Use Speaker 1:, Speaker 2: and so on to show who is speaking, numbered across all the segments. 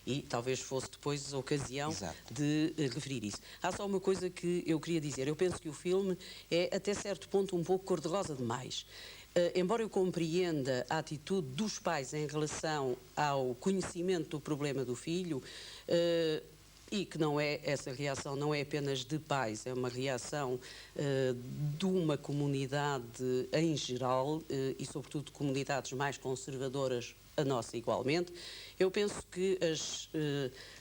Speaker 1: e talvez fosse depois a ocasião
Speaker 2: Exato.
Speaker 1: de referir isso. Há só uma coisa que eu queria dizer. Eu penso que o filme é, até certo ponto, um pouco cor-de-rosa demais. Embora eu compreenda a atitude dos pais em relação ao conhecimento do problema do filho, e que não é, essa reação não é apenas de pais, é uma reação de uma comunidade em geral, e sobretudo de comunidades mais conservadoras, a nossa igualmente. Eu penso que as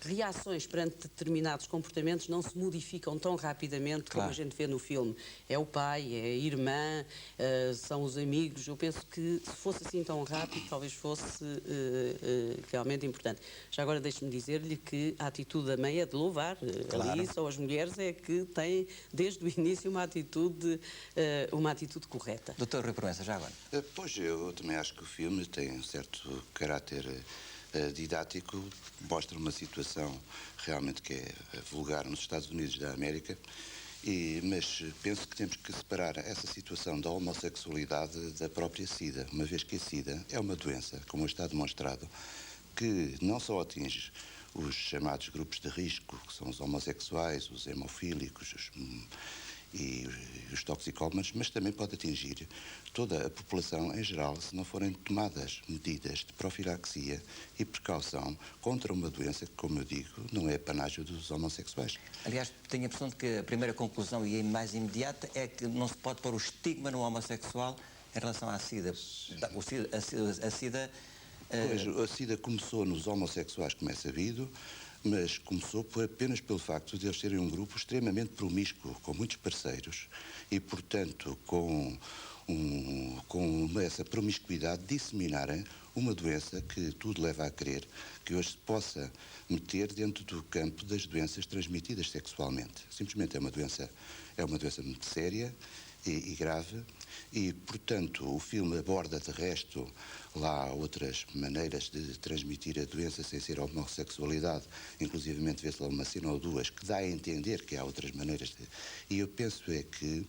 Speaker 1: reações perante determinados comportamentos não se modificam tão rapidamente como a gente vê no filme. É o pai, é a irmã, são os amigos. Eu penso que se fosse assim tão rápido, talvez fosse realmente importante. Já agora deixe-me dizer-lhe que a atitude da mãe é de louvar. Ali são as mulheres é que têm, desde o início, uma atitude correta.
Speaker 2: Doutor Rui Proença, já agora.
Speaker 3: Pois, eu também acho que o filme tem um certo caráter didático, mostra uma situação realmente que é vulgar nos Estados Unidos da América, mas penso que temos que separar essa situação da homossexualidade da própria SIDA, uma vez que a SIDA é uma doença, como está demonstrado, que não só atinge os chamados grupos de risco, que são os homossexuais, os hemofílicos e os toxicómanos, mas também pode atingir toda a população em geral se não forem tomadas medidas de profilaxia e precaução contra uma doença que, como eu digo, não é panágio dos homossexuais.
Speaker 2: Aliás, tenho a impressão de que a primeira conclusão e a mais imediata é que não se pode pôr o estigma no homossexual em relação à SIDA. A SIDA...
Speaker 3: Pois, a SIDA começou nos homossexuais, como é sabido, mas começou apenas pelo facto de eles serem um grupo extremamente promíscuo, com muitos parceiros, e, portanto, com essa promiscuidade disseminarem uma doença que tudo leva a crer que hoje se possa meter dentro do campo das doenças transmitidas sexualmente. Simplesmente é uma doença muito séria e grave, e, portanto, o filme aborda, de resto, lá outras maneiras de transmitir a doença sem ser a homossexualidade, inclusivamente vê-se lá uma cena ou duas que dá a entender que há outras maneiras de... E eu penso é que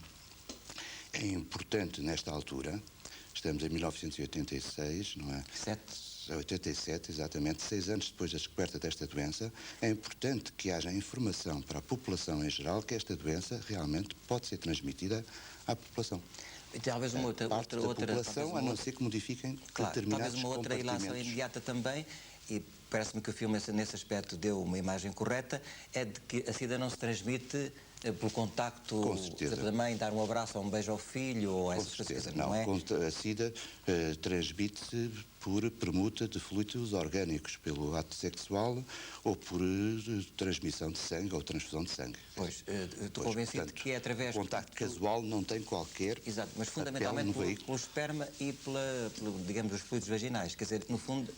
Speaker 3: é importante, nesta altura, estamos em 1986, não é? 87, exatamente, 6 anos depois da descoberta desta doença, é importante que haja informação para a população em geral que esta doença realmente pode ser transmitida à população.
Speaker 2: E talvez uma outra
Speaker 3: população, a não ser que modifiquem determinados
Speaker 2: talvez uma outra ilação imediata também, e parece-me que o filme nesse aspecto deu uma imagem correta, é de que a SIDA não se transmite pelo contacto da mãe, dar um abraço ou um beijo ao filho, ou essas coisas, não é?
Speaker 3: A SIDA transmite-se por permuta de fluidos orgânicos, pelo ato sexual ou por transmissão de sangue ou transfusão de sangue.
Speaker 2: Pois, estou convencido que é através...
Speaker 3: O contacto casual não tem qualquer...
Speaker 2: Exato, mas fundamentalmente pelo esperma e digamos, os fluidos vaginais. Quer dizer, no fundo,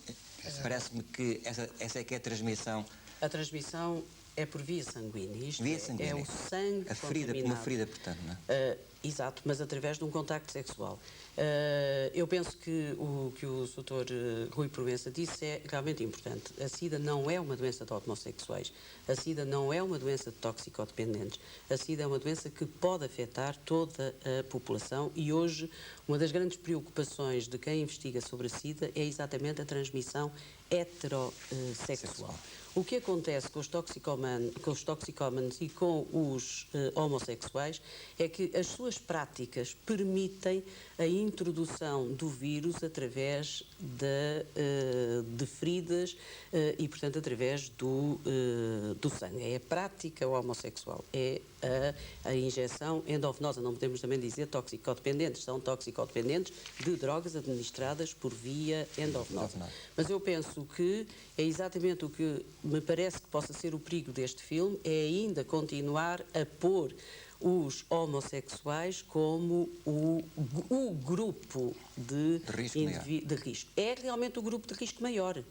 Speaker 2: parece-me que essa é que é a transmissão.
Speaker 1: A transmissão é por via sanguínea. Isto
Speaker 2: via sanguínea.
Speaker 1: É o sangue contaminado.
Speaker 2: Uma ferida, portanto, não é?
Speaker 1: Exato, mas através de um contacto sexual. Eu penso que o que o Dr. Rui Proença disse é realmente importante. A SIDA não é uma doença de homossexuais. A SIDA não é uma doença de toxicodependentes. A SIDA é uma doença que pode afetar toda a população e hoje uma das grandes preocupações de quem investiga sobre a SIDA é exatamente a transmissão heterossexual. O que acontece com os toxicómanos e com os homossexuais é que as suas práticas permitem a introdução do vírus através de feridas e, portanto, através do sangue. É a prática homossexual, é a injeção endovenosa. Não podemos também dizer toxicodependentes, são toxicodependentes de drogas administradas por via endovenosa. Mas eu penso que é exatamente o que me parece que possa ser o perigo deste filme, é ainda continuar a pôr os homossexuais como o grupo de risco. É realmente o grupo de risco maior.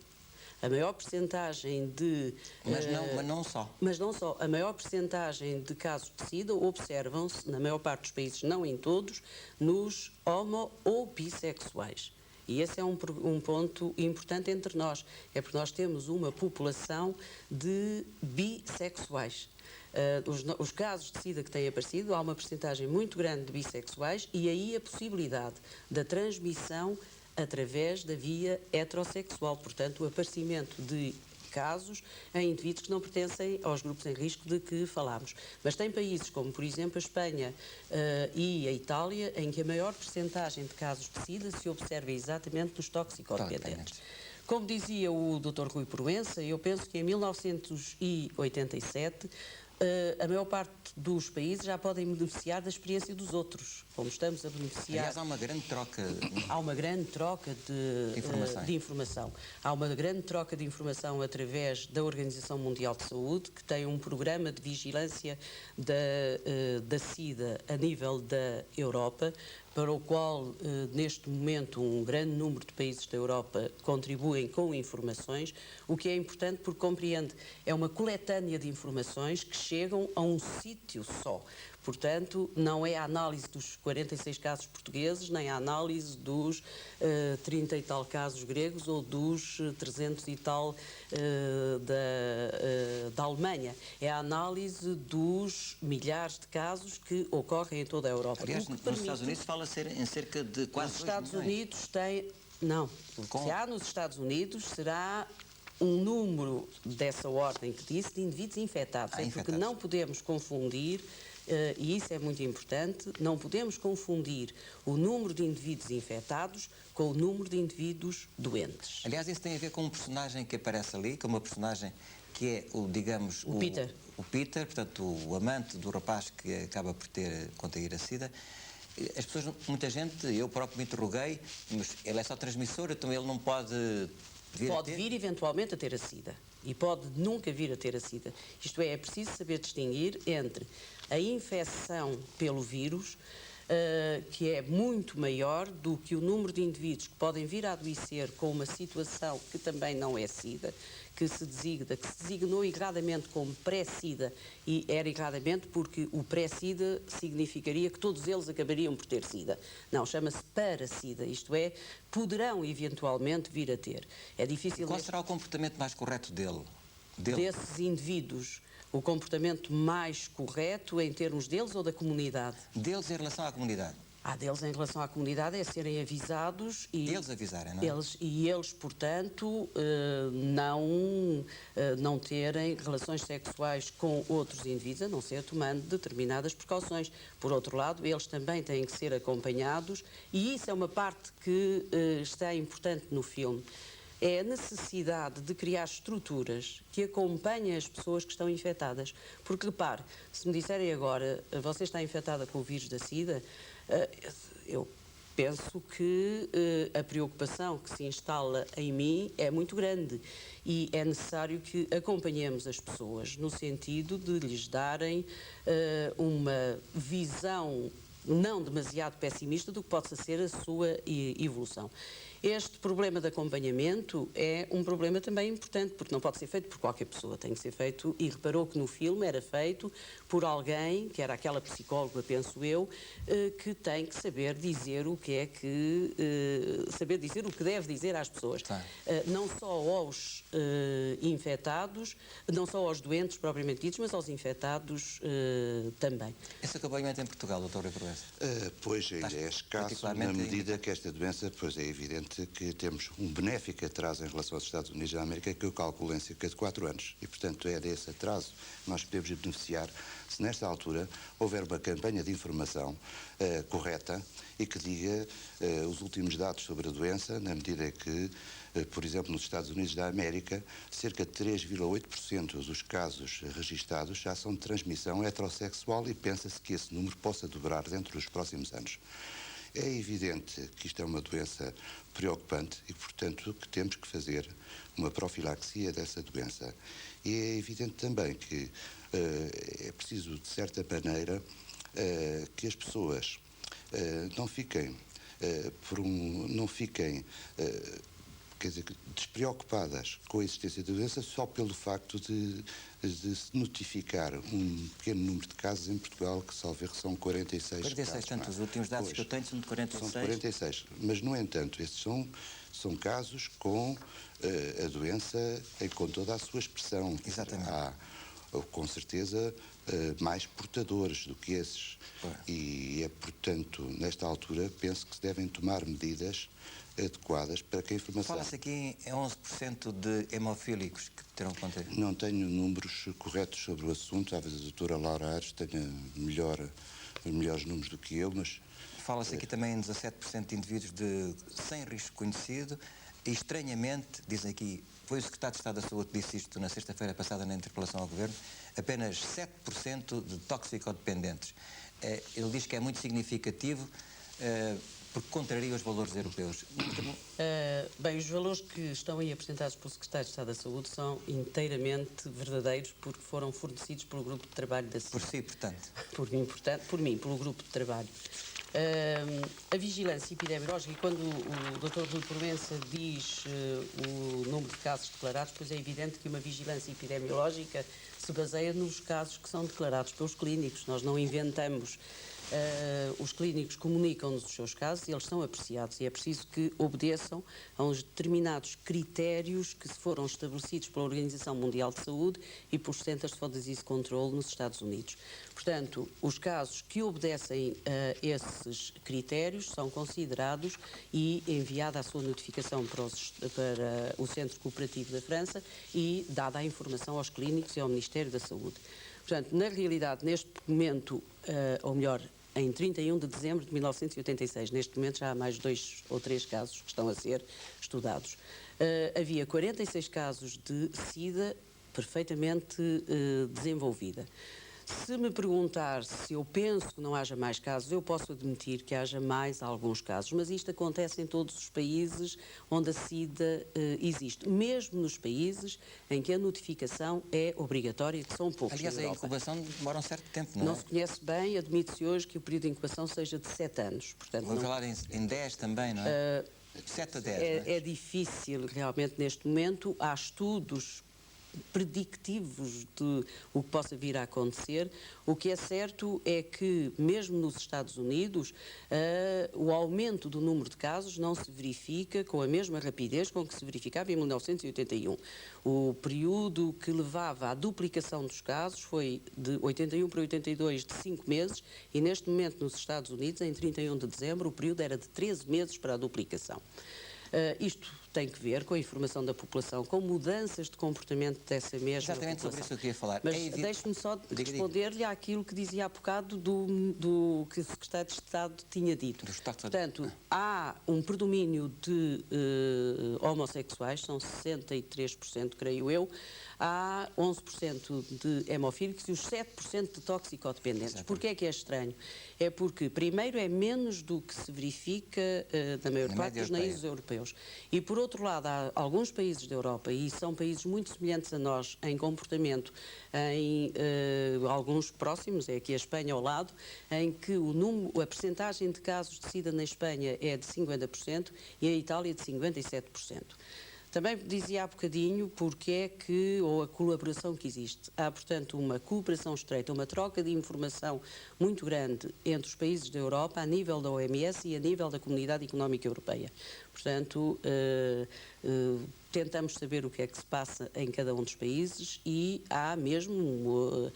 Speaker 1: A maior percentagem de...
Speaker 2: Mas não só.
Speaker 1: Mas não só. A maior percentagem de casos de SIDA observam-se, na maior parte dos países, não em todos, nos homo ou bissexuais. E esse é um ponto importante entre nós. É porque nós temos uma população de bissexuais. Os casos de SIDA que têm aparecido, há uma percentagem muito grande de bissexuais e aí a possibilidade da transmissão através da via heterossexual. Portanto, o aparecimento de casos em indivíduos que não pertencem aos grupos em risco de que falámos. Mas tem países como, por exemplo, a Espanha e a Itália, em que a maior percentagem de casos de SIDA se observa exatamente nos toxicodependentes. Como dizia o Dr. Rui Proença, eu penso que em 1987 a maior parte dos países já podem beneficiar da experiência dos outros, como estamos a beneficiar.
Speaker 2: Aliás, há uma grande troca.
Speaker 1: Há uma grande troca de informação. Há uma grande troca de informação através da Organização Mundial de Saúde, que tem um programa de vigilância da SIDA a nível da Europa, para o qual, neste momento, um grande número de países da Europa contribuem com informações, o que é importante porque compreende, é uma coletânea de informações que chegam a um sítio só. Portanto, não é a análise dos 46 casos portugueses, nem a análise dos 30 e tal casos gregos ou dos 300 e tal da Alemanha. É a análise dos milhares de casos que ocorrem em toda a Europa.
Speaker 2: Aliás, nos Estados Unidos fala-se em cerca de quase 2 milhões.
Speaker 1: Os Estados Unidos têm... Não. O que há nos Estados Unidos será um número dessa ordem que disse de indivíduos infectados. Porque não podemos confundir... e isso é muito importante, não podemos confundir o número de indivíduos infectados com o número de indivíduos doentes.
Speaker 2: Aliás, isso tem a ver com um personagem que aparece ali, com uma personagem que é, digamos...
Speaker 1: O Peter.
Speaker 2: O Peter, portanto, o amante do rapaz que acaba por ter contrair a SIDA. As pessoas, muita gente, eu próprio me interroguei, mas ele é só transmissor, então ele não pode...
Speaker 1: Pode vir eventualmente a ter a SIDA e pode nunca vir a ter a SIDA. Isto é preciso saber distinguir entre a infecção pelo vírus, que é muito maior do que o número de indivíduos que podem vir a adoecer com uma situação que também não é SIDA, que se designou erradamente como pré-SIDA, e era erradamente porque o pré-SIDA significaria que todos eles acabariam por ter SIDA. Não, chama-se para-SIDA, isto é, poderão eventualmente vir a ter. É difícil...
Speaker 2: Qual será o comportamento mais correto dele?
Speaker 1: Desses indivíduos? O comportamento mais correto em termos deles ou da comunidade?
Speaker 2: Deles em relação à comunidade.
Speaker 1: Deles em relação à comunidade é serem avisados e...
Speaker 2: Eles avisarem, não é?
Speaker 1: Eles, portanto, não terem relações sexuais com outros indivíduos, a não ser tomando determinadas precauções. Por outro lado, eles também têm que ser acompanhados e isso é uma parte que está importante no filme. É a necessidade de criar estruturas que acompanhem as pessoas que estão infectadas. Porque, repare, se me disserem agora, você está infectada com o vírus da SIDA, eu penso que a preocupação que se instala em mim é muito grande e é necessário que acompanhemos as pessoas no sentido de lhes darem uma visão não demasiado pessimista do que possa ser a sua evolução. Este problema de acompanhamento é um problema também importante, porque não pode ser feito por qualquer pessoa, tem que ser feito, e reparou que no filme era feito por alguém, que era aquela psicóloga, penso eu, que tem que saber dizer o que é que... saber dizer o que deve dizer às pessoas. Não só aos infectados, não só aos doentes propriamente ditos, mas aos infectados também.
Speaker 2: Esse acompanhamento em Portugal, doutor Proença?
Speaker 3: Pois ainda é escasso, na medida que esta doença, pois é evidente que temos um benéfico atraso em relação aos Estados Unidos da América, que eu calculo em cerca de 4 anos. E, portanto, é desse atraso que nós podemos beneficiar se nesta altura houver uma campanha de informação correta e que diga os últimos dados sobre a doença, na medida que, por exemplo, nos Estados Unidos da América, cerca de 3,8% dos casos registados já são de transmissão heterossexual e pensa-se que esse número possa dobrar dentro dos próximos anos. É evidente que isto é uma doença preocupante e, portanto, que temos que fazer uma profilaxia dessa doença. E é evidente também que é preciso, de certa maneira, que as pessoas não fiquem, quer dizer, despreocupadas com a existência da doença só pelo facto de se notificar um pequeno número de casos em Portugal, que, salvo erro, são 46 casos.
Speaker 2: 46, tanto os últimos dados que eu tenho são de 46.
Speaker 3: São de 46, mas, no entanto, estes são casos com a doença com toda a sua expressão.
Speaker 2: Exatamente.
Speaker 3: Há, com certeza, mais portadores do que esses. E é, portanto, nesta altura, penso que se devem tomar medidas adequadas para que a informação...
Speaker 2: Fala-se aqui em 11% de hemofílicos que terão que conter.
Speaker 3: Não tenho números corretos sobre o assunto, talvez a doutora Laura Aires tenha melhores números do que eu, mas...
Speaker 2: Fala-se aqui também em 17% de indivíduos sem risco conhecido e, estranhamente, dizem aqui, foi o Secretário de Estado da Saúde que disse isto na sexta-feira passada na interpelação ao Governo, apenas 7% de toxicodependentes. Ele diz que é muito significativo porque contraria os valores europeus.
Speaker 1: Bem, os valores que estão aí apresentados pelo Secretário de Estado da Saúde são inteiramente verdadeiros porque foram fornecidos pelo grupo de trabalho da CID.
Speaker 2: Por si, portanto.
Speaker 1: Por mim, pelo grupo de trabalho. A vigilância epidemiológica, e quando o Dr. Rui Proença diz o número de casos declarados, pois é evidente que uma vigilância epidemiológica se baseia nos casos que são declarados pelos clínicos. Nós não inventamos. Os clínicos comunicam-nos os seus casos e eles são apreciados e é preciso que obedeçam a uns determinados critérios que foram estabelecidos pela Organização Mundial de Saúde e pelos Centers for Disease Control nos Estados Unidos. Portanto, os casos que obedecem a esses critérios são considerados e enviada a sua notificação para o Centro Cooperativo da França e dada a informação aos clínicos e ao Ministério da Saúde. Portanto, na realidade, neste momento, ou melhor, em 31 de dezembro de 1986, neste momento já há mais 2 ou 3 casos que estão a ser estudados. Havia 46 casos de SIDA perfeitamente desenvolvida. Se me perguntar se eu penso que não haja mais casos, eu posso admitir que haja mais alguns casos, mas isto acontece em todos os países onde a SIDA existe, mesmo nos países em que a notificação é obrigatória, que são poucos.
Speaker 2: Aliás, a incubação demora um certo tempo, não é?
Speaker 1: Não se conhece bem, admite-se hoje que o período de incubação seja de 7 anos. Portanto,
Speaker 2: vamos falar em 10 também, não é? 7 a 10.
Speaker 1: É difícil, realmente, neste momento. Há estudos predictivos de o que possa vir a acontecer. O que é certo é que, mesmo nos Estados Unidos, o aumento do número de casos não se verifica com a mesma rapidez com que se verificava em 1981. O período que levava à duplicação dos casos foi de 81 para 82 de 5 meses e, neste momento, nos Estados Unidos, em 31 de dezembro, o período era de 13 meses para a duplicação. Isto tem que ver com a informação da população, com mudanças de comportamento dessa mesma
Speaker 2: Exatamente
Speaker 1: população.
Speaker 2: sobre isso que eu queria falar.
Speaker 1: Mas deixe-me só responder-lhe àquilo que dizia há bocado do que o Secretário de Estado tinha dito. Portanto, há um predomínio de homossexuais, são 63%, creio eu, há 11% de hemofílicos e os 7% de toxicodependentes. Porquê é que é estranho? É porque, primeiro, é menos do que se verifica na maior parte dos países europeus. E, por outro lado, há alguns países da Europa, e são países muito semelhantes a nós em comportamento, em alguns próximos, é aqui a Espanha ao lado, em que a percentagem de casos de SIDA na Espanha é de 50% e a Itália de 57%. Também dizia há bocadinho porque é que, ou a colaboração que existe. Há, portanto, uma cooperação estreita, uma troca de informação muito grande entre os países da Europa, a nível da OMS e a nível da Comunidade Económica Europeia. Portanto, tentamos saber o que é que se passa em cada um dos países e há mesmo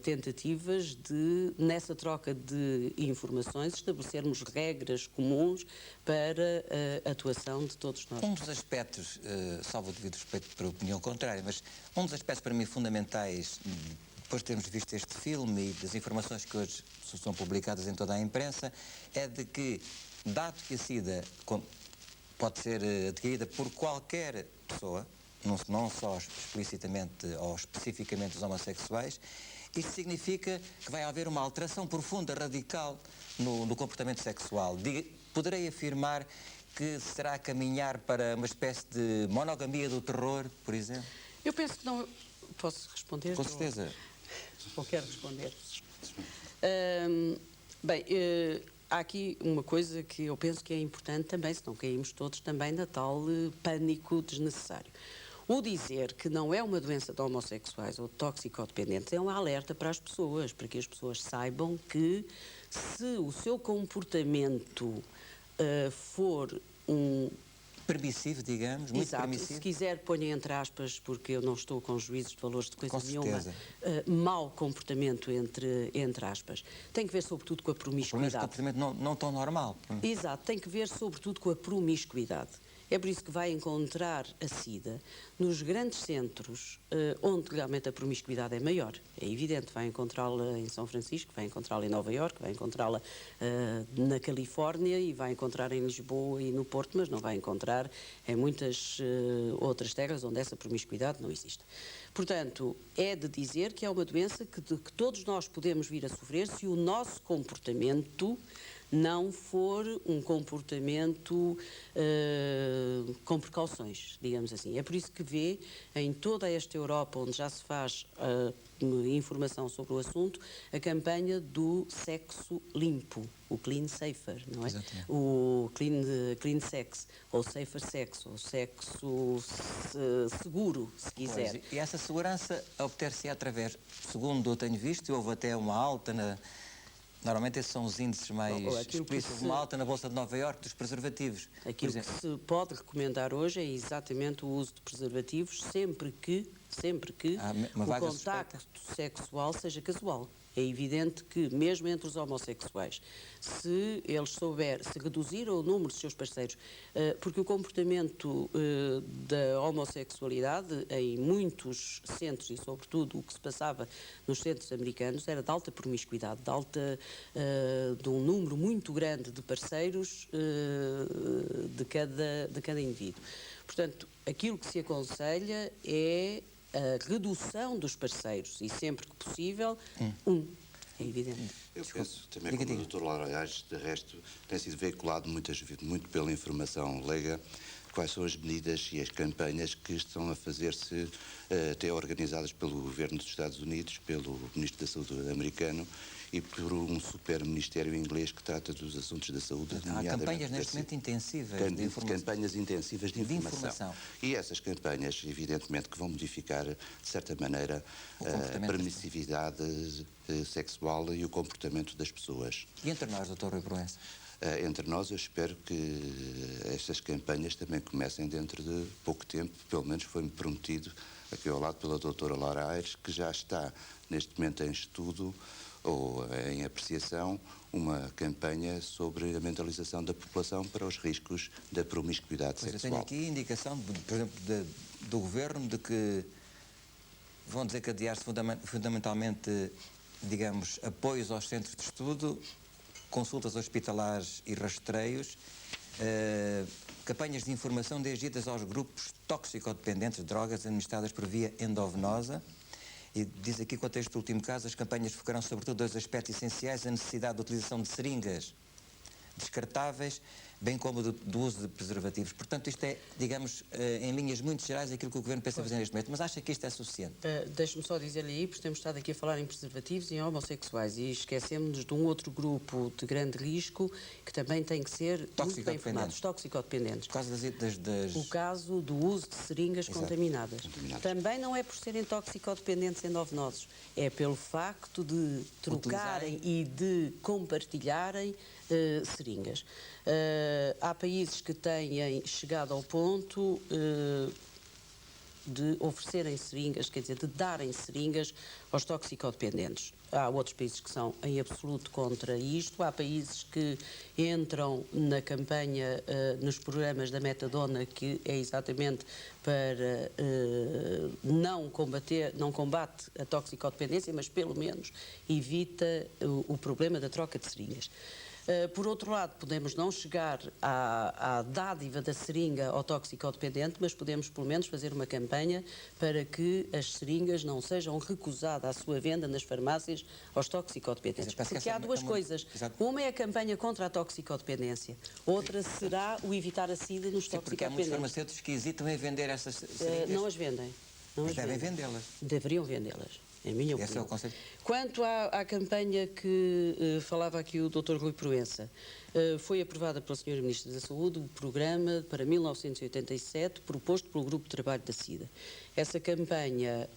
Speaker 1: tentativas de, nessa troca de informações, estabelecermos regras comuns para a atuação de todos nós.
Speaker 2: Um dos aspectos, salvo o devido respeito para a opinião contrária, mas um dos aspectos para mim fundamentais, depois de termos visto este filme e das informações que hoje são publicadas em toda a imprensa, é de que, dado que a SIDA pode ser adquirida por qualquer pessoa, não só explicitamente ou especificamente os homossexuais, isto significa que vai haver uma alteração profunda, radical no comportamento sexual. Poderei afirmar que será a caminhar para uma espécie de monogamia do terror, por exemplo?
Speaker 1: Eu penso que não... Posso responder?
Speaker 2: Com certeza.
Speaker 1: Ou quero responder? Há aqui uma coisa que eu penso que é importante também, se não caímos todos também na tal pânico desnecessário. O dizer que não é uma doença de homossexuais ou de toxicodependentes é um alerta para as pessoas, para que as pessoas saibam que se o seu comportamento for
Speaker 2: permissivo, digamos, muito
Speaker 1: Exato.
Speaker 2: permissivo.
Speaker 1: Se quiser, ponha entre aspas, porque eu não estou com juízos de valores de coisa
Speaker 2: Com
Speaker 1: nenhuma.
Speaker 2: certeza.
Speaker 1: Mau comportamento, entre aspas. Tem que ver, sobretudo, com a
Speaker 2: Pelo menos
Speaker 1: promiscuidade.
Speaker 2: comportamento não tão normal.
Speaker 1: Exato, tem que ver, sobretudo, com a promiscuidade. É por isso que vai encontrar a SIDA nos grandes centros onde realmente a promiscuidade é maior. É evidente, vai encontrá-la em São Francisco, vai encontrá-la em Nova Iorque, vai encontrá-la na Califórnia e vai encontrar em Lisboa e no Porto, mas não vai encontrar em muitas outras terras onde essa promiscuidade não existe. Portanto, é de dizer que é uma doença que todos nós podemos vir a sofrer se o nosso comportamento não for um comportamento com precauções, digamos assim. É por isso que vê em toda esta Europa, onde já se faz informação sobre o assunto, a campanha do sexo limpo, o Clean Safer, não é?
Speaker 2: Exatamente.
Speaker 1: O clean Sex, ou Safer Sex, ou sexo seguro, se quiser.
Speaker 2: Pois, e essa segurança obter-se através, segundo eu tenho visto, houve até uma alta Normalmente esses são os índices mais explícitos, uma alta na Bolsa de Nova Iorque dos preservativos.
Speaker 1: Aquilo que se pode recomendar hoje é exatamente o uso de preservativos sempre que o contacto sexual seja casual. É evidente que, mesmo entre os homossexuais, se eles se reduzir o número de seus parceiros, porque o comportamento da homossexualidade em muitos centros, e sobretudo o que se passava nos centros americanos, era de alta promiscuidade, de um número muito grande de parceiros de cada indivíduo. Portanto, aquilo que se aconselha é a redução dos parceiros e sempre que possível, é evidente.
Speaker 3: Eu penso também, como o Dr. Lauraias, de resto, tem sido veiculado muito pela informação leiga, quais são as medidas e as campanhas que estão a fazer-se, até organizadas pelo Governo dos Estados Unidos, pelo Ministro da Saúde americano e por um super-ministério inglês que trata dos assuntos da saúde.
Speaker 2: Há campanhas neste momento intensivas de informação.
Speaker 3: Campanhas intensivas de informação. E essas campanhas, evidentemente, que vão modificar, de certa maneira, a permissividade sexual e o comportamento das pessoas.
Speaker 2: E entre nós, Dr. Rui Proença?
Speaker 3: Entre nós, eu espero que estas campanhas também comecem dentro de pouco tempo, pelo menos foi-me prometido aqui ao lado pela doutora Laura Aires, que já está neste momento em estudo ou em apreciação uma campanha sobre a mentalização da população para os riscos da promiscuidade sexual.
Speaker 2: Eu tenho aqui indicação, por exemplo, do Governo de que vão desencadear-se fundamentalmente, digamos, apoios aos centros de estudo, consultas hospitalares e rastreios, campanhas de informação dirigidas aos grupos toxicodependentes de drogas administradas por via endovenosa. E diz aqui, quanto a este último caso, as campanhas focarão sobretudo dois aspectos essenciais: a necessidade de utilização de seringas descartáveis, bem como do uso de preservativos. Portanto, isto é, digamos, em linhas muito gerais, aquilo que o Governo pensa fazer neste momento. Mas acha que isto é suficiente?
Speaker 1: Deixe-me só dizer-lhe aí, porque temos estado aqui a falar em preservativos e em homossexuais, e esquecemos-nos de um outro grupo de grande risco que também tem que ser muito bem informado, os toxicodependentes.
Speaker 2: Por causa das...
Speaker 1: O caso do uso de seringas contaminadas. Também não é por serem toxicodependentes endovenosos, é pelo facto de trocarem e de compartilharem seringas. Há países que têm chegado ao ponto de oferecerem seringas, quer dizer, de darem seringas aos toxicodependentes. Há outros países que são em absoluto contra isto. Há países que entram na campanha, nos programas da metadona, que é exatamente para não combate a toxicodependência, mas pelo menos evita o problema da troca de seringas. Por outro lado, podemos não chegar à dádiva da seringa ao toxicodependente, mas podemos pelo menos fazer uma campanha para que as seringas não sejam recusadas à sua venda nas farmácias aos toxicodependentes. Porque há duas coisas. Uma é a campanha contra a toxicodependência, outra será o evitar a SIDA nos toxicodependentes.
Speaker 2: Porque há muitos farmacêuticos que hesitam em vender essas seringas.
Speaker 1: Não as vendem.
Speaker 2: Mas devem vendê-las.
Speaker 1: Deveriam vendê-las, em minha opinião.
Speaker 2: Esse é o conceito.
Speaker 1: Quanto à campanha que falava aqui o Dr. Rui Proença, foi aprovada pela Sra. Ministra da Saúde o programa para 1987, proposto pelo Grupo de Trabalho da SIDA. Essa campanha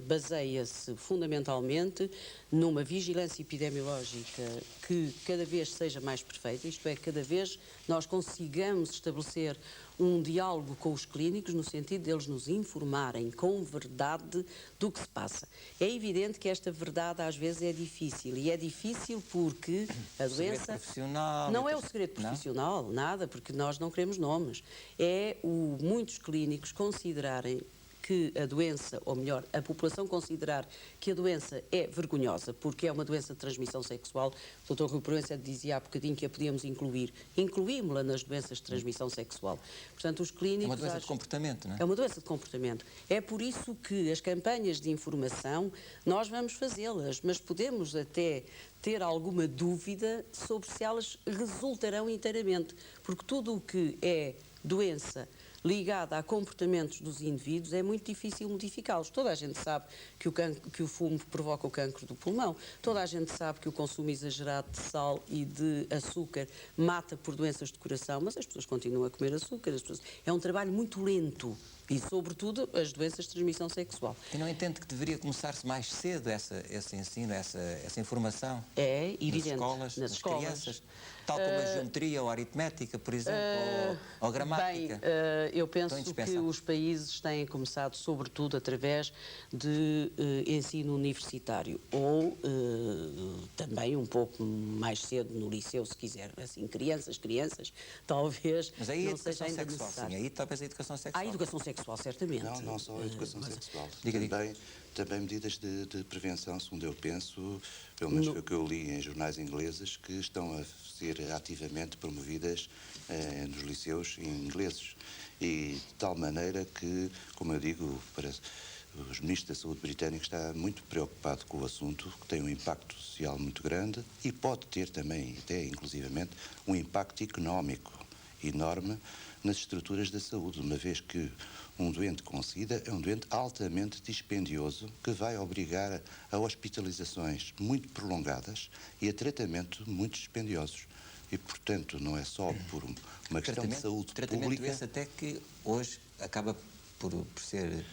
Speaker 1: baseia-se fundamentalmente numa vigilância epidemiológica que cada vez seja mais perfeita, isto é, cada vez nós consigamos estabelecer um diálogo com os clínicos no sentido deles nos informarem com verdade do que se passa. É evidente que esta verdade às vezes é difícil, e é difícil porque a doença...
Speaker 2: profissional...
Speaker 1: Não é o segredo profissional, nada, porque nós não queremos nomes. É muitos clínicos considerarem que a doença, ou melhor, a população considerar que a doença é vergonhosa, porque é uma doença de transmissão sexual. O Dr. Rui Proença dizia há bocadinho que a podíamos incluir. Incluímos-la nas doenças de transmissão sexual. Portanto, os clínicos...
Speaker 2: É uma doença de comportamento, não é?
Speaker 1: É uma doença de comportamento. É por isso que as campanhas de informação, nós vamos fazê-las, mas podemos até ter alguma dúvida sobre se elas resultarão inteiramente, porque tudo o que é doença ligada a comportamentos dos indivíduos é muito difícil modificá-los. Toda a gente sabe que o fumo provoca o cancro do pulmão, toda a gente sabe que o consumo exagerado de sal e de açúcar mata por doenças de coração, mas as pessoas continuam a comer açúcar. É um trabalho muito lento. E, sobretudo, as doenças de transmissão sexual.
Speaker 2: E não entende que deveria começar-se mais cedo esse ensino, essa informação?
Speaker 1: É evidente.
Speaker 2: Nas escolas, crianças? Tal como a geometria ou a aritmética, por exemplo, ou a gramática?
Speaker 1: Bem, eu penso que os países têm começado, sobretudo, através de ensino universitário. Ou também um pouco mais cedo no liceu, se quiser. Assim, crianças, talvez.
Speaker 2: Mas aí
Speaker 1: não
Speaker 2: a educação
Speaker 1: seja ainda
Speaker 2: sexual,
Speaker 1: necessário.
Speaker 2: sim. Aí talvez a educação sexual.
Speaker 1: Há educação sexual, certamente.
Speaker 3: Não só a educação sexual.
Speaker 2: Diga.
Speaker 3: Também medidas de prevenção, segundo eu penso, pelo menos foi o que eu li em jornais ingleses, que estão a ser ativamente promovidas nos liceus ingleses. E de tal maneira que, como eu digo, os ministros da Saúde britânicos está muito preocupado com o assunto, que tem um impacto social muito grande e pode ter também, até inclusivamente, um impacto económico enorme nas estruturas da saúde, uma vez que um doente com SIDA é um doente altamente dispendioso que vai obrigar a hospitalizações muito prolongadas e a tratamento muito dispendiosos. E, portanto, não é só por uma questão de saúde pública...
Speaker 2: Esse até que hoje acaba por ser,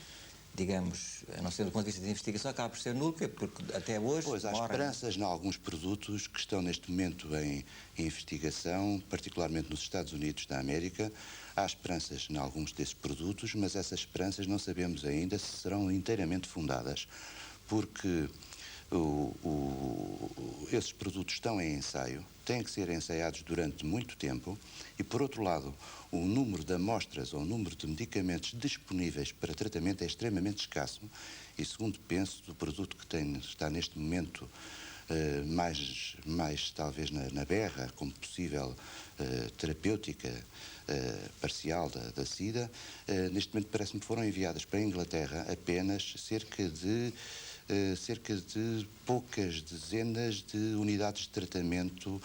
Speaker 2: digamos, a não ser do ponto de vista de investigação, acaba por ser nulo, porque até hoje...
Speaker 3: Pois, há esperanças em alguns produtos que estão neste momento em investigação, particularmente nos Estados Unidos da América. Há esperanças em alguns desses produtos, mas essas esperanças não sabemos ainda se serão inteiramente fundadas, porque esses produtos estão em ensaio, têm que ser ensaiados durante muito tempo e, por outro lado, o número de amostras ou o número de medicamentos disponíveis para tratamento é extremamente escasso e, segundo penso, o produto que está neste momento mais talvez na berra como possível terapêutica parcial da SIDA, neste momento parece-me que foram enviadas para a Inglaterra apenas cerca de poucas dezenas de unidades de tratamento,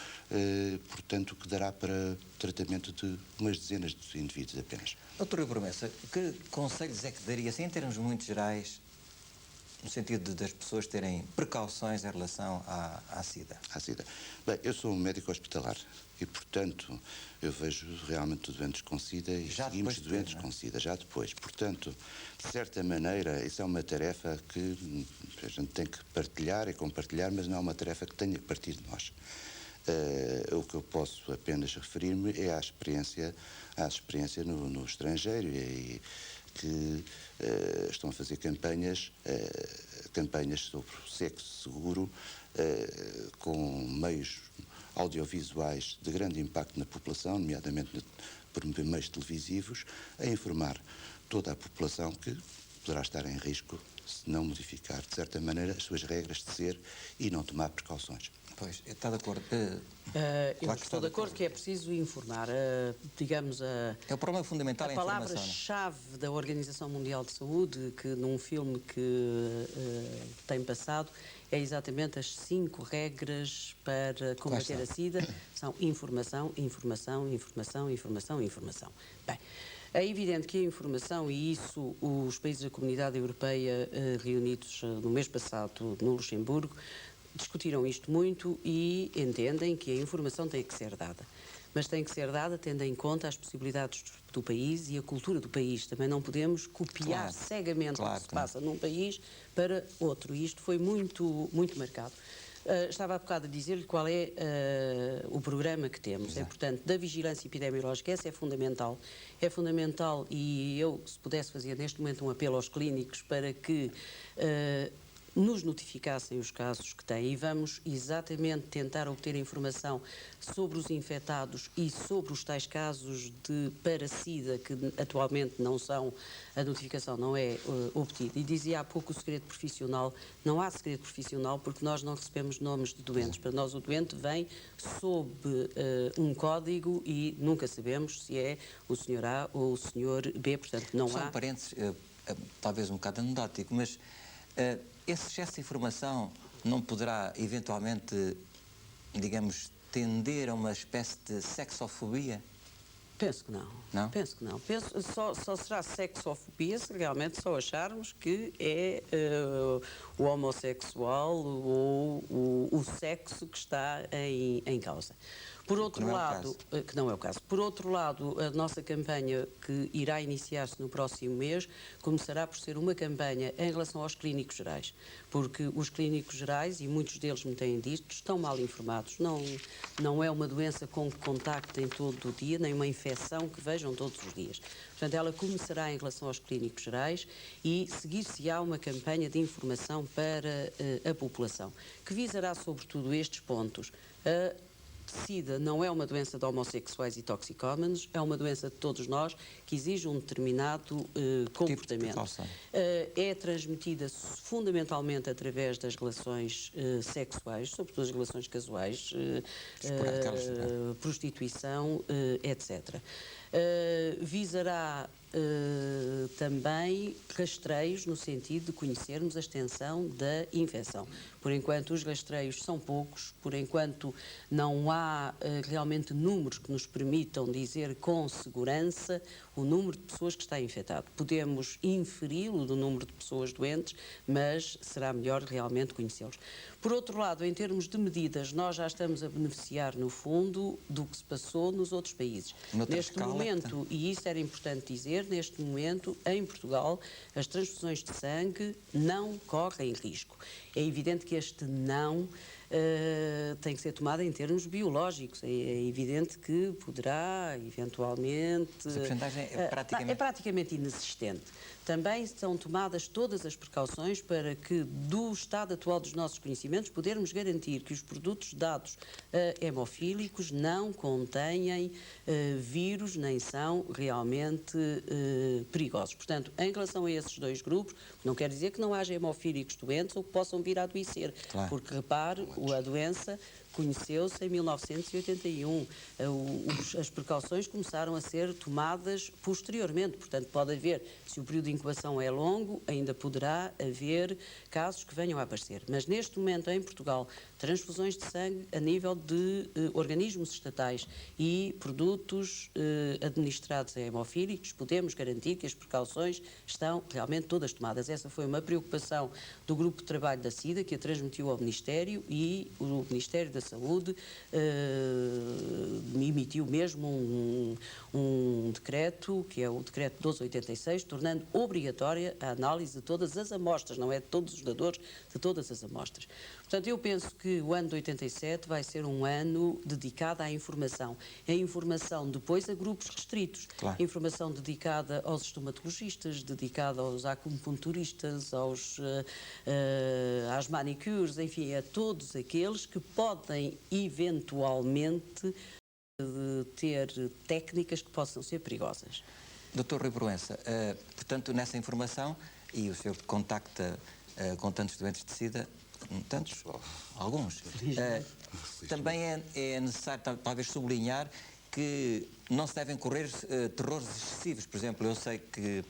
Speaker 3: portanto, que dará para tratamento de umas dezenas de indivíduos apenas.
Speaker 2: Doutor Rui Proença, que conselhos é que daria, assim, em termos muito gerais, no sentido das pessoas terem precauções em relação à SIDA?
Speaker 3: À SIDA. Bem, eu sou um médico hospitalar e, portanto, eu vejo realmente doentes com SIDA e seguimos doentes com SIDA, já depois. Portanto, de certa maneira, isso é uma tarefa que a gente tem que partilhar e compartilhar, mas não é uma tarefa que tenha que partir de nós. O que eu posso apenas referir-me é à experiência no estrangeiro e que estão a fazer campanhas sobre o sexo seguro com meios audiovisuais de grande impacto na população, nomeadamente por meios televisivos, a informar toda a população que poderá estar em risco se não modificar, de certa maneira, as suas regras de ser e não tomar precauções.
Speaker 2: Pois, está de acordo?
Speaker 1: Eu estou de acordo que é preciso informar, digamos,
Speaker 2: é o problema fundamental
Speaker 1: a
Speaker 2: a informação.
Speaker 1: palavra-chave da Organização Mundial de Saúde, que num filme que tem passado, é exatamente as 5 regras para combater a SIDA. São informação, informação, informação, informação, informação. Bem, É evidente que a informação, e isso os países da Comunidade Europeia reunidos no mês passado no Luxemburgo, discutiram isto muito e entendem que a informação tem que ser dada. Mas tem que ser dada tendo em conta as possibilidades do país e a cultura do país. Também não podemos copiar cegamente o que se passa num país para outro. E isto foi muito marcado. Estava há bocado a dizer-lhe qual é o programa que temos. É, portanto, da vigilância epidemiológica, essa é fundamental. É fundamental e eu, se pudesse fazer neste momento um apelo aos clínicos para que nos notificassem os casos que têm e vamos exatamente tentar obter informação sobre os infectados e sobre os tais casos de parasida que atualmente não são, a notificação não é obtida. E dizia há pouco o segredo profissional, não há segredo profissional porque nós não recebemos nomes de doentes. Para nós o doente vem sob um código e nunca sabemos se é o senhor A ou o senhor B, portanto não há...
Speaker 2: Só um parênteses, talvez um bocado anedótico, mas esse excesso de informação não poderá, eventualmente, digamos, tender a uma espécie de sexofobia?
Speaker 1: Penso que não.
Speaker 2: Não?
Speaker 1: Penso que não. Só será sexofobia se realmente só acharmos que é o homossexual ou o sexo que está em causa. Por outro lado, que não é o caso. Por outro lado, a nossa campanha, que irá iniciar-se no próximo mês, começará por ser uma campanha em relação aos clínicos gerais, porque os clínicos gerais, e muitos deles me têm dito, estão mal informados. Não é uma doença com que contactem todo o dia, nem uma infecção que vejam todos os dias. Portanto, ela começará em relação aos clínicos gerais e seguir-se-á uma campanha de informação para a população, que visará sobretudo estes pontos. SIDA não é uma doença de homossexuais e toxicómanos, é uma doença de todos nós que exige um determinado comportamento. É transmitida fundamentalmente através das relações sexuais, sobretudo as relações casuais, prostituição, etc. Visará também rastreios no sentido de conhecermos a extensão da infecção. Por enquanto os rastreios são poucos, por enquanto não há realmente números que nos permitam dizer com segurança o número de pessoas que está infectado. Podemos inferi-lo do número de pessoas doentes, mas será melhor realmente conhecê-los. Por outro lado, em termos de medidas, nós já estamos a beneficiar, no fundo, do que se passou nos outros países. Neste momento, e isso era importante dizer, neste momento, em Portugal, as transfusões de sangue não correm risco. É evidente que este não tem que ser tomado em termos biológicos. É evidente que poderá, eventualmente...
Speaker 2: Mas a porcentagem
Speaker 1: é praticamente inexistente. Também são tomadas todas as precauções para que, do estado atual dos nossos conhecimentos, podermos garantir que os produtos dados hemofílicos não contêm vírus, nem são realmente perigosos. Portanto, em relação a esses dois grupos, não quer dizer que não haja hemofílicos doentes ou que possam vir a adoecer, porque, repare, a doença conheceu-se em 1981. As precauções começaram a ser tomadas posteriormente. Portanto, pode haver, se o período de incubação é longo, ainda poderá haver casos que venham a aparecer. Mas neste momento, em Portugal, transfusões de sangue a nível de organismos estatais e produtos administrados a hemofílicos, podemos garantir que as precauções estão realmente todas tomadas. Essa foi uma preocupação do Grupo de Trabalho da SIDA, que a transmitiu ao Ministério, e o Ministério da Saúde emitiu mesmo um decreto, que é o decreto 1286, tornando obrigatória a análise de todas as amostras, não é de todos os dadores, de todas as amostras. Portanto, eu penso que o ano de 87 vai ser um ano dedicado à informação. A informação depois a grupos restritos.
Speaker 2: Claro.
Speaker 1: Informação dedicada aos estomatologistas, dedicada aos acupunturistas, às manicures, enfim, a todos aqueles que podem eventualmente ter técnicas que possam ser perigosas.
Speaker 2: Dr. Rui Proença, portanto, nessa informação, e o senhor contacta com tantos doentes de SIDA, tantos, alguns, também é necessário talvez sublinhar que não se devem correr terrores excessivos. Por exemplo, eu sei que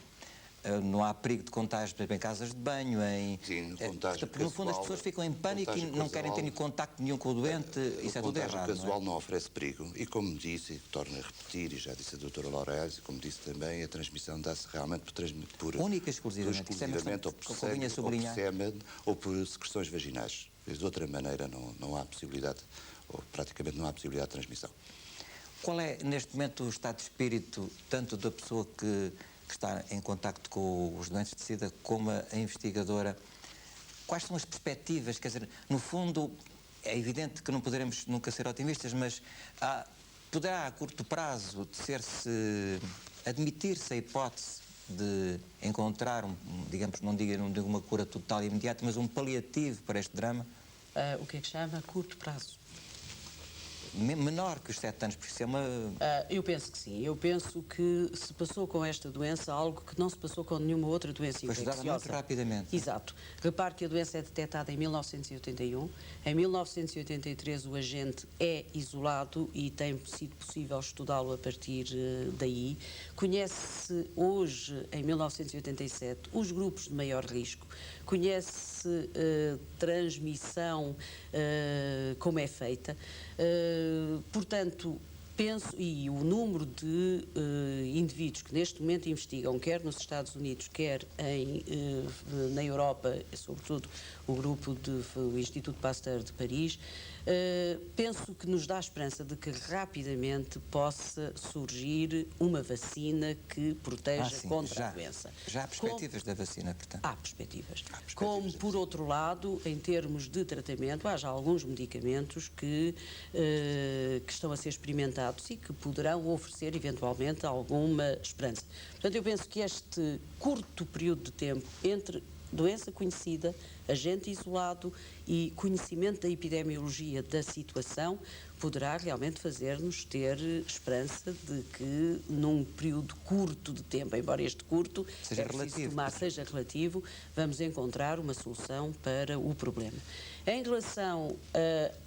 Speaker 2: não há perigo de contágio, por exemplo, em casas de banho,
Speaker 3: Sim, contágio
Speaker 2: no fundo as pessoas ficam em pânico e não querem ter contacto nenhum com o doente, isso é tudo errado.
Speaker 3: O casual não oferece perigo e, como disse, e torno a repetir, e já disse a doutora Laurés, e como disse também, a transmissão dá-se realmente por
Speaker 2: única e exclusivamente,
Speaker 3: ou por secreções vaginais. De outra maneira não há possibilidade, ou praticamente não há possibilidade de transmissão.
Speaker 2: Qual é, neste momento, o estado de espírito, tanto da pessoa que está em contacto com os doentes de SIDA, como a investigadora? Quais são as perspectivas? Quer dizer, no fundo, é evidente que não poderemos nunca ser otimistas, mas poderá, a curto prazo, admitir-se a hipótese de encontrar, digamos, não digo uma cura total e imediata, mas um paliativo para este drama?
Speaker 1: O que é que chama curto prazo?
Speaker 2: Menor que os 7 anos, porque isso é uma...
Speaker 1: Eu penso que sim. Eu penso que se passou com esta doença algo que não se passou com nenhuma outra doença infecciosa.
Speaker 2: Foi muito rapidamente.
Speaker 1: Exato. Repare que a doença é detectada em 1981. Em 1983 o agente é isolado e tem sido possível estudá-lo a partir daí. Conhece-se hoje, em 1987, os grupos de maior risco. Conhece-se transmissão, como é feita. Portanto, penso, e o número de indivíduos que neste momento investigam, quer nos Estados Unidos, quer na Europa, sobretudo o grupo do Instituto Pasteur de Paris, penso que nos dá a esperança de que rapidamente possa surgir uma vacina que proteja contra a doença.
Speaker 2: Já há perspectivas da vacina, portanto?
Speaker 1: Há perspectivas. Como, por outro lado, em termos de tratamento, há já alguns medicamentos que estão a ser experimentados e que poderão oferecer, eventualmente, alguma esperança. Portanto, eu penso que este curto período de tempo entre doença conhecida, agente isolado e conhecimento da epidemiologia da situação poderá realmente fazer-nos ter esperança de que num período curto de tempo, embora este curto seja relativo, vamos encontrar uma solução para o problema. Em relação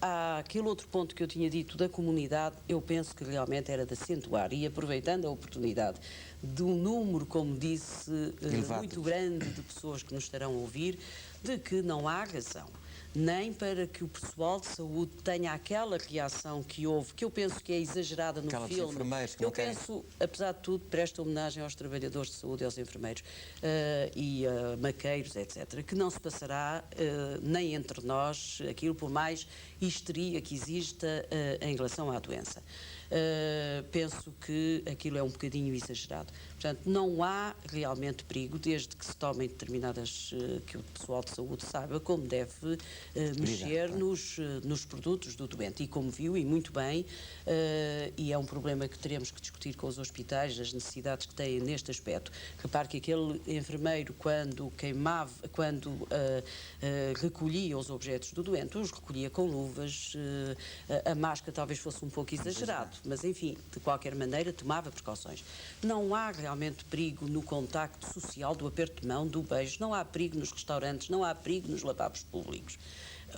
Speaker 1: àquele outro ponto que eu tinha dito da comunidade, eu penso que realmente era de acentuar e aproveitando a oportunidade de um número, como disse, muito grande de pessoas que nos estarão a ouvir, de que não há razão nem para que o pessoal de saúde tenha aquela reação que houve, que eu penso que é exagerada no filme. Eu penso, apesar de tudo, presto homenagem aos trabalhadores de saúde e aos enfermeiros e maqueiros, etc., que não se passará nem entre nós aquilo, por mais histeria que exista em relação à doença. Penso que aquilo é um bocadinho exagerado. Portanto, não há realmente perigo, desde que se tomem determinadas, que o pessoal de saúde saiba como deve mexer nos produtos do doente. E como viu, e muito bem, e é um problema que teremos que discutir com os hospitais, as necessidades que têm neste aspecto. Repare que aquele enfermeiro, quando recolhia os objetos do doente, os recolhia com luvas, a máscara talvez fosse um pouco exagerado, mas enfim, de qualquer maneira tomava precauções. Não há realmente perigo no contacto social, do aperto de mão, do beijo, não há perigo nos restaurantes, não há perigo nos lavabos públicos.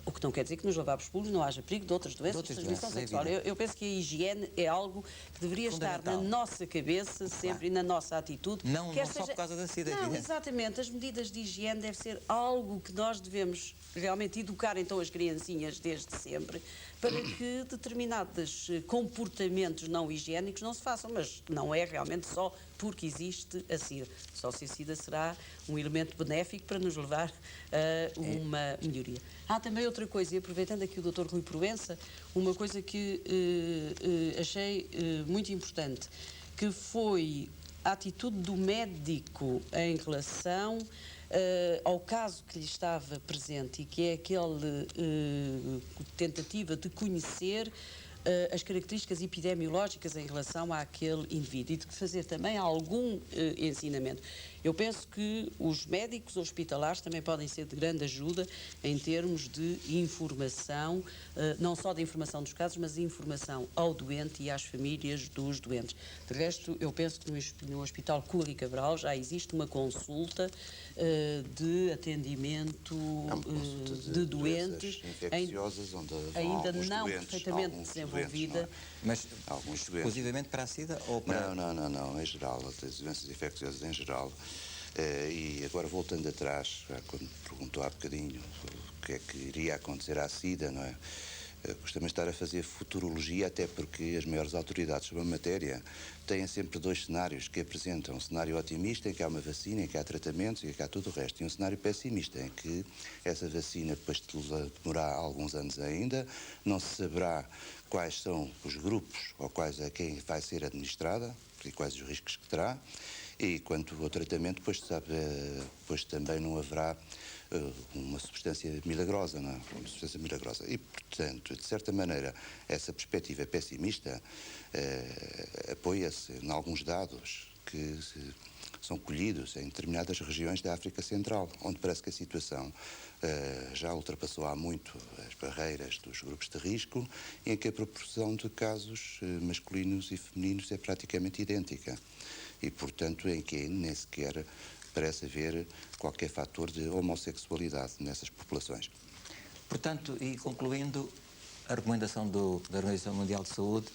Speaker 1: O que não quer dizer que nos lavabos públicos não haja perigo de outras doenças de transmissão sexual. Eu penso que a higiene é algo que deveria estar na nossa cabeça, sempre, e na nossa atitude.
Speaker 2: Não só por causa da SIDA.
Speaker 1: Não, exatamente. As medidas de higiene devem ser algo que nós devemos realmente educar então as criancinhas desde sempre, para que determinados comportamentos não higiênicos não se façam, mas não é realmente só porque existe a SIDA. Só se a SIDA será um elemento benéfico para nos levar a uma melhoria. Há também outra coisa, e aproveitando aqui o Dr. Rui Proença, uma coisa que achei muito importante, que foi a atitude do médico em relação ao caso que lhe estava presente e que é aquela tentativa de conhecer as características epidemiológicas em relação àquele indivíduo e de fazer também algum ensinamento. Eu penso que os médicos hospitalares também podem ser de grande ajuda em termos de informação, não só de informação dos casos, mas de informação ao doente e às famílias dos doentes. De resto, eu penso que no Hospital Cura e Cabral já existe uma consulta de atendimento de doentes
Speaker 3: infecciosas, onde
Speaker 1: ainda não perfeitamente desenvolvida.
Speaker 2: Mas exclusivamente para a SIDA ou para...
Speaker 3: Não, em geral, as doenças infecciosas em geral. E agora, voltando atrás, quando me perguntou há bocadinho o que é que iria acontecer à SIDA, não é? Costumo estar a fazer futurologia, até porque as maiores autoridades sobre a matéria têm sempre dois cenários que apresentam. Um cenário otimista, em que há uma vacina, em que há tratamentos e em que há tudo o resto. E um cenário pessimista, em que essa vacina, depois de demorar alguns anos ainda, não se saberá quais são os grupos ou quais a quem vai ser administrada e quais os riscos que terá. E quanto ao tratamento, depois também não haverá uma substância milagrosa, não é? Uma substância milagrosa. E, portanto, de certa maneira, essa perspectiva pessimista apoia-se em alguns dados que são colhidos em determinadas regiões da África Central, onde parece que a situação já ultrapassou há muito as barreiras dos grupos de risco, em que a proporção de casos masculinos e femininos é praticamente idêntica. E, portanto, em que nem sequer parece haver qualquer fator de homossexualidade nessas populações.
Speaker 2: Portanto, e concluindo, a recomendação da Organização Mundial de Saúde,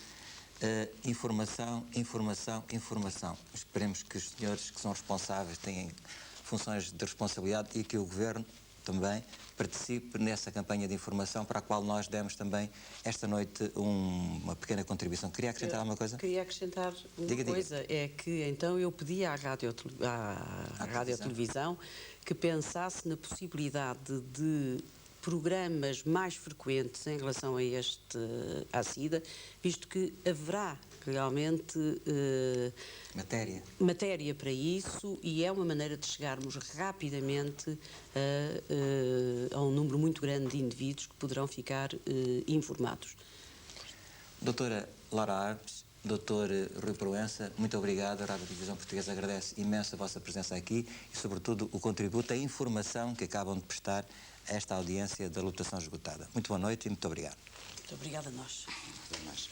Speaker 2: informação, informação, informação. Esperemos que os senhores que são responsáveis tenham funções de responsabilidade e que o Governo também participe nessa campanha de informação para a qual nós demos também esta noite uma pequena contribuição. Queria acrescentar alguma coisa?
Speaker 1: Queria acrescentar uma coisa, é que então eu pedi à Rádio Televisão que pensasse na possibilidade de programas mais frequentes em relação à SIDA, visto que haverá realmente matéria para isso e é uma maneira de chegarmos rapidamente a um número muito grande de indivíduos que poderão ficar informados.
Speaker 2: Doutora Laura Arpes, Doutor Rui Proença, muito obrigado. A Rádio Televisão Portuguesa agradece imenso a vossa presença aqui e, sobretudo, o contributo, a informação que acabam de prestar a esta audiência da lotação esgotada. Muito boa noite e muito obrigado.
Speaker 1: Muito obrigada a nós.
Speaker 3: Até mais.